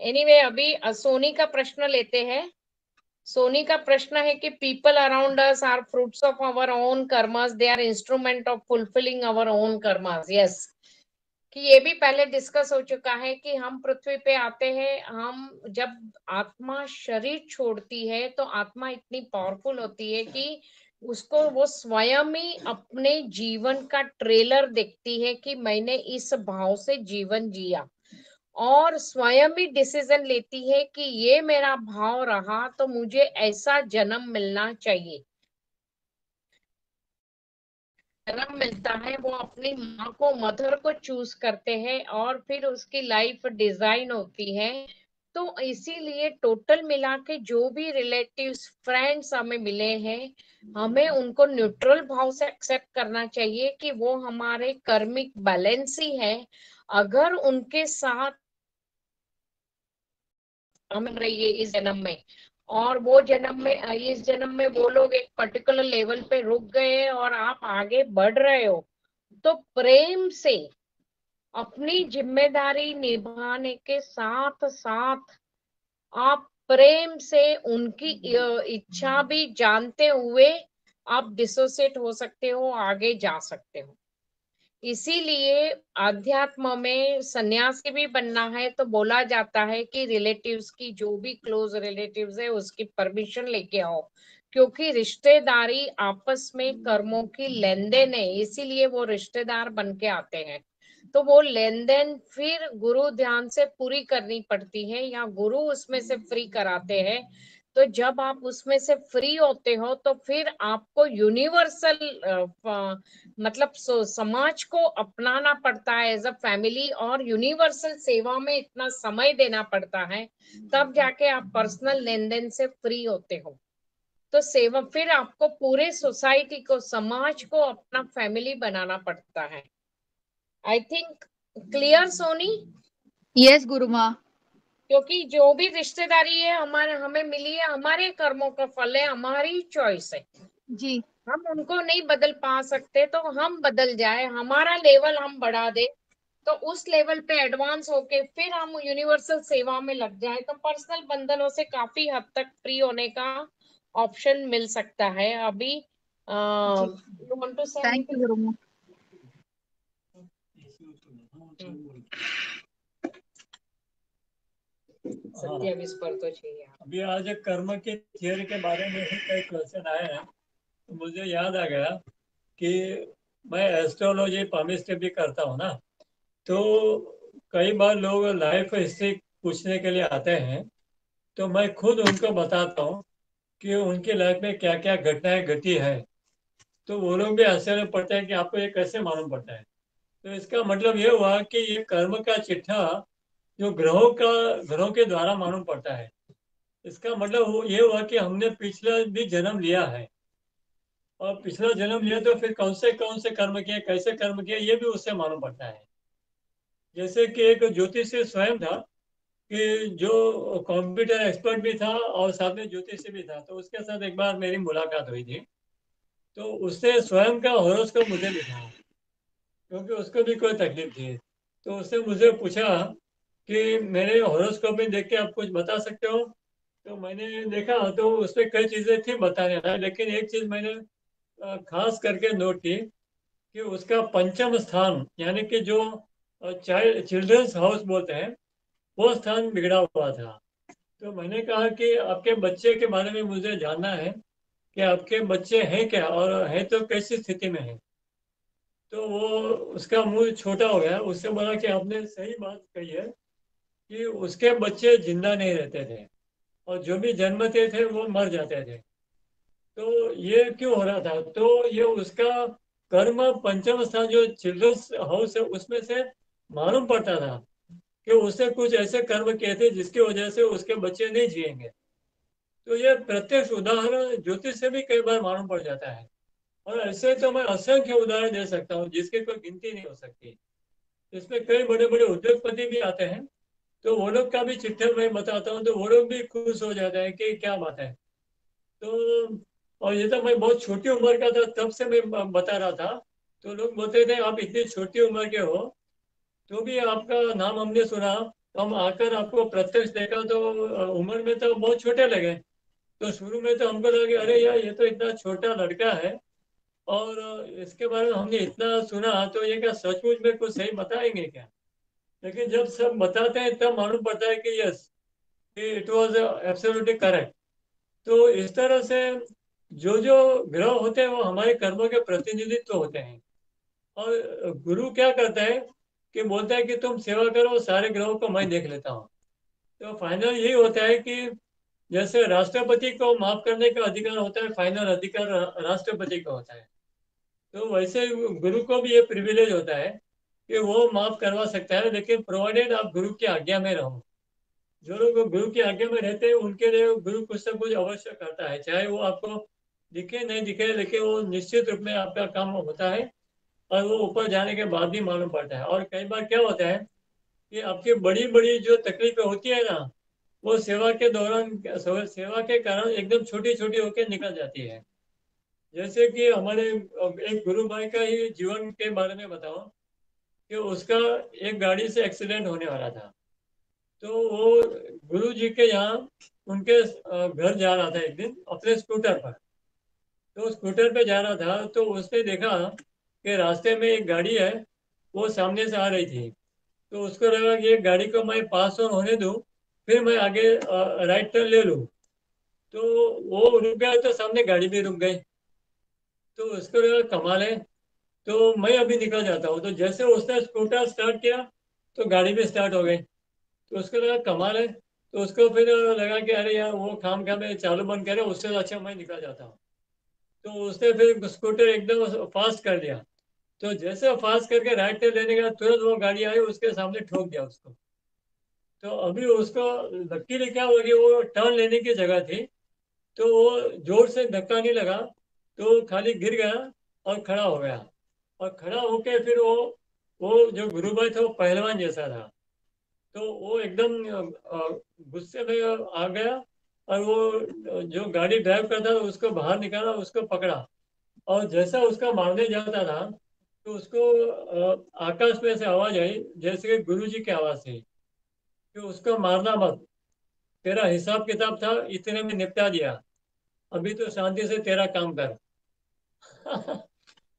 Anyway अभी सोनी का प्रश्न लेते हैं। सोनी का प्रश्न है कि people around us are fruits of our own karmas, they are instrument of fulfilling our own karmas. Yes, कि ये भी पहले डिस्कस हो चुका है कि हम पृथ्वी पे आते हैं, हम जब आत्मा शरीर छोड़ती है तो आत्मा इतनी पावरफुल होती है कि उसको वो स्वयं ही अपने जीवन का ट्रेलर देखती है कि मैंने इस भाव से जीवन जिया, और स्वयं ही डिसीजन लेती है कि ये मेरा भाव रहा तो मुझे ऐसा जन्म मिलना चाहिए। जन्म मिलता है, वो अपनी माँ को, मदर को चूज करते हैं और फिर उसकी लाइफ डिजाइन होती है। तो इसीलिए टोटल मिला के जो भी रिलेटिव्स फ्रेंड्स हमें मिले हैं, हमें उनको न्यूट्रल भाव से एक्सेप्ट करना चाहिए कि वो हमारे कर्मिक बैलेंस ही है। अगर उनके साथ हम रही है इस जन्म में, और वो जन्म में, इस जन्म में वो लोग एक पर्टिकुलर लेवल पे रुक गए और आप आगे बढ़ रहे हो, तो प्रेम से अपनी जिम्मेदारी निभाने के साथ साथ आप प्रेम से उनकी इच्छा भी जानते हुए आप डिसोसिएट हो सकते हो, आगे जा सकते हो। इसीलिए अध्यात्म में सन्यासी भी बनना है तो बोला जाता है कि रिलेटिव्स की, जो भी क्लोज रिलेटिव्स है उसकी परमिशन लेके आओ, क्योंकि रिश्तेदारी आपस में कर्मों की लेन देन है, इसीलिए वो रिश्तेदार बन के आते हैं। तो वो लेन देन फिर गुरु ध्यान से पूरी करनी पड़ती है या गुरु उसमें से फ्री कराते हैं। तो जब आप उसमें से फ्री होते हो तो फिर आपको यूनिवर्सल मतलब समाज को अपनाना पड़ता है एज अ फैमिली, और यूनिवर्सल सेवा में इतना समय देना पड़ता है, तब जाके आप पर्सनल लेन देन से फ्री होते हो। तो सेवा फिर आपको पूरे सोसाइटी को, समाज को अपना फैमिली बनाना पड़ता है। I think clear Soni? Yes Guru Maa. क्योंकि जो भी रिश्तेदारी है हमारे, हमें मिली है, हमारे कर्मों का फल है, हमारी चॉइस है। जी। हम उनको नहीं बदल पा सकते, तो हम बदल जाए, हमारा लेवल हम बढ़ा दे, तो उस लेवल पे एडवांस होके फिर हम यूनिवर्सल सेवा में लग जाए, तो पर्सनल बंधनों से काफी हद तक फ्री होने का ऑप्शन मिल सकता है। अभी जी, यू वांट टू से थैंक यू एनीथिंग? गुरु माँ। सत्य विस्पर तो चाहिए। अभी आज कर्म के थियरी के बारे में ही कई क्वेश्चन आए हैं, तो मुझे याद आ गया कि मैं एस्ट्रोलॉजी पामिस्ट्री भी करता हूँ ना, तो कई बार लोग लाइफ हिस्ट्री पूछने के लिए आते हैं, तो मैं खुद उनको बताता हूँ कि उनकी लाइफ में क्या क्या घटनाएं घटी है। तो वो लोग भी आश्चर्य पड़ते हैं कि आपको ये कैसे मालूम पड़ता है। तो इसका मतलब ये हुआ कि ये कर्म का चिट्ठा जो ग्रहों के द्वारा मालूम पड़ता है। इसका मतलब ये हुआ कि हमने पिछला भी जन्म लिया है, और पिछला जन्म लिया तो फिर कौन से कर्म किए, कैसे कर्म किए, ये भी उससे मालूम पड़ता है। जैसे कि एक ज्योतिषी स्वयं था, कि जो कंप्यूटर एक्सपर्ट भी था और साथ में ज्योतिषी भी था, तो उसके साथ एक बार मेरी मुलाकात हुई थी। तो उसने स्वयं का हॉरोस्कोप मुझे दिखाया, क्योंकि उसको भी कोई तकलीफ थी। तो उसने मुझे पूछा कि मेरे हॉरोस्कोप में देख के आप कुछ बता सकते हो। तो मैंने देखा तो उसमें कई चीजें थी बताने लायक, लेकिन एक चीज मैंने खास करके नोट की कि उसका पंचम स्थान, यानी कि जो चाइल्ड चिल्ड्रंस हाउस बोलते हैं, वो स्थान बिगड़ा हुआ था। तो मैंने कहा कि आपके बच्चे के बारे में मुझे जानना है कि आपके बच्चे हैं क्या, और है तो कैसी स्थिति में है। तो वो, उसका मुंह छोटा हो गया, उससे बोला कि आपने सही बात कही है कि उसके बच्चे जिंदा नहीं रहते थे, और जो भी जन्मते थे वो मर जाते थे। तो ये क्यों हो रहा था, तो ये उसका कर्म पंचम स्थान जो चिल्ड्रंस हाउस है उसमें से मालूम पड़ता था कि उसने कुछ ऐसे कर्म किए थे जिसकी वजह से उसके बच्चे नहीं जिएंगे। तो ये प्रत्यक्ष उदाहरण ज्योतिष से भी कई बार मालूम पड़ जाता है, और ऐसे तो मैं असंख्य उदाहरण दे सकता हूँ जिसकी कोई गिनती नहीं हो सकती। इसमें कई बड़े बड़े उद्योगपति भी आते हैं, तो वो लोग का भी चिट्ठा मैं बताता हूँ, तो वो लोग भी खुश हो जाते हैं कि क्या बात है। तो और ये तो मैं बहुत छोटी उम्र का था तब से मैं बता रहा था। तो लोग बोलते थे आप इतनी छोटी उम्र के हो तो भी आपका नाम हमने सुना तो हम आकर आपको प्रत्यक्ष देखा तो उम्र में तो बहुत छोटे लगे। तो शुरू में तो हमको लगा कि अरे यार ये तो इतना छोटा लड़का है, और इसके बारे में हमने इतना सुना, तो ये क्या सचमुच में कुछ सही बताएंगे क्या? लेकिन जब सब बताते हैं तब मालूम पड़ता है कि yes, it was absolutely correct. तो इस तरह से जो जो ग्रह होते हैं वो हमारे कर्मों के प्रतिनिधित्व होते हैं। और गुरु क्या करता है कि बोलता है कि तुम सेवा करो, सारे ग्रहों को मैं देख लेता हूँ। तो फाइनल यही होता है कि जैसे राष्ट्रपति को माफ करने का अधिकार होता है, फाइनल अधिकार राष्ट्रपति का होता है, तो वैसे गुरु को भी ये प्रिविलेज होता है कि वो माफ करवा सकता है, लेकिन प्रोवाइडेड आप गुरु की आज्ञा में रहो। जो लोग गुरु की आज्ञा में रहते हैं उनके लिए गुरु कुछ ना कुछ अवश्य करता है, चाहे वो आपको दिखे नहीं दिखे, लेकिन वो निश्चित रूप में आपका काम होता है। और वो ऊपर जाने के बाद भी मालूम पड़ता है। और कई बार क्या होता है कि आपकी बड़ी बड़ी जो तकलीफें होती है ना, वो सेवा के दौरान, सेवा के कारण एकदम छोटी छोटी होकर निकल जाती है। जैसे कि हमारे एक गुरु भाई का ही जीवन के बारे में बताओ कि उसका एक गाड़ी से एक्सीडेंट होने वाला था। तो वो गुरु जी के यहाँ उनके घर जा रहा था एक दिन अपने स्कूटर पर। तो स्कूटर पे जा रहा था तो उसने देखा कि रास्ते में एक गाड़ी है, वो सामने से आ रही थी। तो उसको लगा कि ये गाड़ी को मैं पास ऑन होने दूं, फिर मैं आगे राइट टर्न ले लूं। तो वो रुक गया तो सामने गाड़ी भी रुक गई। तो उसको लगा कमाल है, तो मैं अभी निकल जाता हूँ। तो जैसे उसने स्कूटर स्टार्ट किया तो गाड़ी भी स्टार्ट हो गई। तो उसको लगा कमाल है, तो उसको फिर लगा कि अरे यार वो काम का मैं चालू बंद करे, उससे तो अच्छा मैं निकल जाता हूँ। तो उसने फिर स्कूटर एकदम फास्ट कर दिया। तो जैसे फास्ट करके राइट टर्न लेने का तुरंत वो गाड़ी आई, उसके सामने ठोक दिया उसको। तो अभी उसको लकीली क्या हुआ कि वो टर्न लेने की जगह थी, तो वो जोर से धक्का नहीं लगा, तो खाली गिर गया और खड़ा हो गया। और खड़ा होके फिर वो जो गुरु भाई था वो पहलवान जैसा था। तो वो एकदम गुस्से में आ गया, और वो जो गाड़ी ड्राइव करता था उसको बाहर निकाला, उसको पकड़ा। और जैसा उसका मारने जाता था तो उसको आकाश में से आवाज आई, जैसे कि गुरु जी की आवाज थी कि उसको मारना मत, तेरा हिसाब किताब था इतने में निपटा दिया, अभी तो शांति से तेरा काम कर।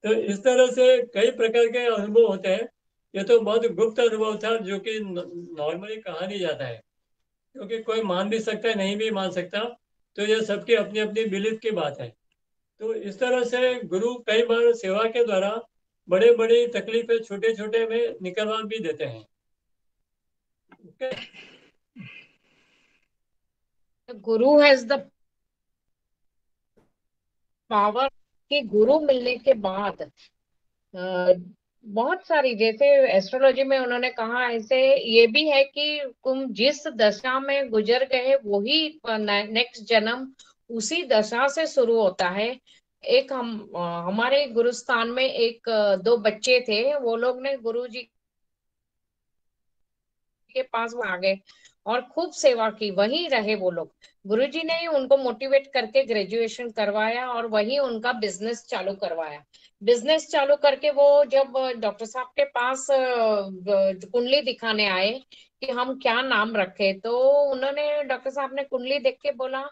तो इस तरह से कई प्रकार के अनुभव होते हैं। ये तो बहुत गुप्त अनुभव था जो कि नॉर्मली कहा नहीं जाता है, क्योंकि कोई मान भी सकता है, नहीं भी मान सकता। तो ये सबकी अपनी अपनी बिलीफ की बात है। तो इस तरह से गुरु कई बार सेवा के द्वारा बड़े बड़ी तकलीफें छोटे छोटे में निकलवा भी देते हैं। Okay. Guru has the power कि गुरु मिलने के बाद बहुत सारी, जैसे एस्ट्रोलॉजी में उन्होंने कहा, ऐसे ये भी है कि तुम जिस दशा में गुजर गए वही नेक्स्ट जन्म उसी दशा से शुरू होता है। एक हमारे गुरुस्थान में एक दो बच्चे थे, वो लोग ने गुरु जी के पास वो आ गए और खूब सेवा की, वहीं रहे वो लोग। गुरुजी ने ही उनको मोटिवेट करके ग्रेजुएशन करवाया और वहीं उनका बिजनेस चालू करवाया। बिजनेस चालू करके वो जब डॉक्टर साहब के पास कुंडली दिखाने आए कि हम क्या नाम रखे, तो उन्होंने, डॉक्टर साहब ने कुंडली देख के बोला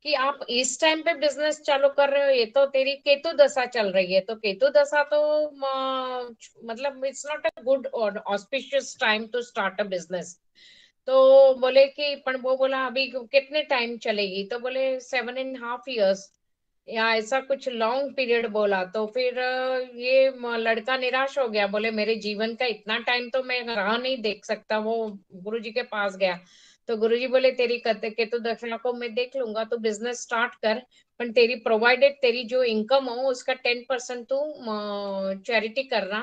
कि आप इस टाइम पे बिजनेस चालू कर रहे हो, ये तो तेरी केतु दशा चल रही है। तो केतु दशा तो मतलब it's not a good or auspicious time to start a business. तो बोले कि, पर वो बोला अभी कितने टाइम चलेगी, तो बोले 7.5 years या ऐसा कुछ लॉन्ग पीरियड बोला। तो फिर ये लड़का निराश हो गया, बोले मेरे जीवन का इतना टाइम तो मैं राह नहीं देख सकता। वो गुरुजी के पास गया तो गुरुजी बोले तेरी केतु दशा को मैं देख लूंगा, तो बिजनेस स्टार्ट कर, पर तेरी प्रोवाइडेड तेरी जो इनकम हो उसका 10% तू चैरिटी करना,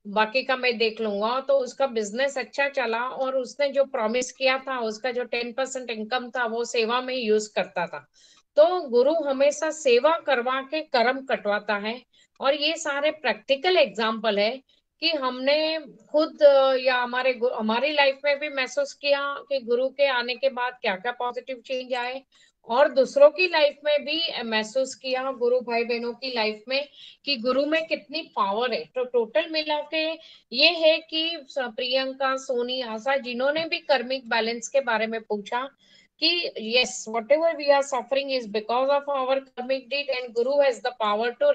बाकी का मैं देख लूंगा। तो उसका बिजनेस अच्छा चला और उसने जो प्रॉमिस किया था उसका जो 10% इनकम था वो सेवा में यूज करता था। तो गुरु हमेशा सेवा करवा के कर्म कटवाता है। और ये सारे प्रैक्टिकल एग्जाम्पल है कि हमने खुद या हमारी लाइफ में भी महसूस किया कि गुरु के आने के बाद क्या क्या पॉजिटिव चेंज आए। और दूसरों की लाइफ में भी महसूस किया, गुरु भाई बहनों की लाइफ में, कि गुरु में कितनी पावर है। तो टोटल मिला के ये है कि प्रियंका, सोनी, आशा, जिन्होंने भी कर्मिक बैलेंस के बारे में पूछा कि yes, whatever we are suffering is because of our karmic deed and Guru has the power to